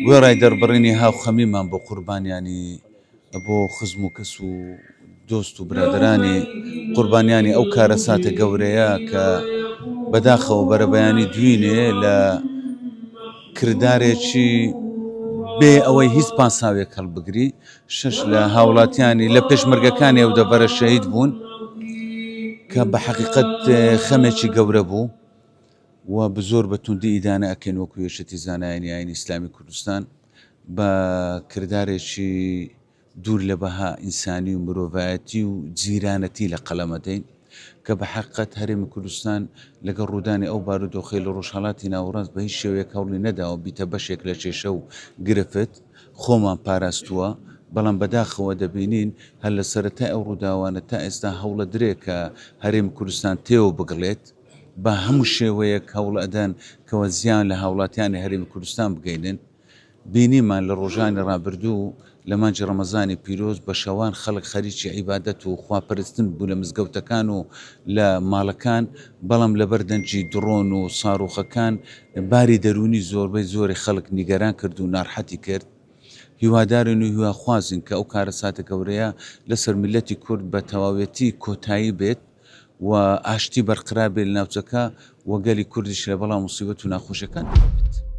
گۆڕای دەربڕینی هاو خەمیمان بۆ قوربانیانی بۆ خزم و کەس و دۆست و برادرانی قوربانیانی ئەو کارە ساتە گەورەیە کە بەداخەوە بەرەبەیانی دوینێ لە کردارێکی بێ ئەوەی هیچ پاساوێک هەڵبگری. شش لە هاوڵاتیانی لە پێشمەرگەکانی ئەو دەبەرە شەهید بوون کە بە حەقیقەت خەمێکی گەورە بوو و بزۆر بە توندی ئیدانە ئەکەن وەکو یەشەتی زانایانی ئاینی ئیسلامی کوردستان بە کردارێکی دوور لە بەها ئینسانی و مرۆڤایەتی و جیرانەتی لە قەڵەمەدەین کە بە حەقیقەت هەرێمی کوردستان لەگەڵ ڕوودانی ئەو بارودۆخەی لە ڕۆژهەڵاتی ناوەڕاست بە هیچ شێوەیەک هەوڵی نەداوە بیتە بەشێک لە کێشە و گرفت خۆمان پاراستووە. بەڵام بەداخەوە دەبینین هەر لە سەرەتای ئەو ڕووداوانە تا ئێستا هەوڵە درێ کە هەرێمی کوردستان تێوە بگڵێت بە هەموو شێوەیەک هەوڵ ئەدەن کەوە زیان لە هاوڵاتیانی هەرێمی کوردستان بگەینن. بینیمان لە ڕۆژانی ڕابردوو لە مانجی ڕەمەزانی پیرۆز بە شەوان خەڵک خەریکی عیبادەت و خواپەرستن بوو لە مزگەوتەکان و لە ماڵەکان، بەڵام لەبەر دەنجی درۆن و ساڕوخەکان باری دەرونی زۆربەی زۆری خەڵک نیگەران کرد و ناڕحەتی کرد. هیوادارن و هیواخوازن کە ئەو کارە ساتە گەورەیە لەسەر میلەتی کورد بە تەواوەتی کۆتایی بێت و ئاشتی بەرقرار بێت لە ناوچەکە و گەلی کوردیش لە بەڵام موسیبەت و ناخۆشیەکان بێت.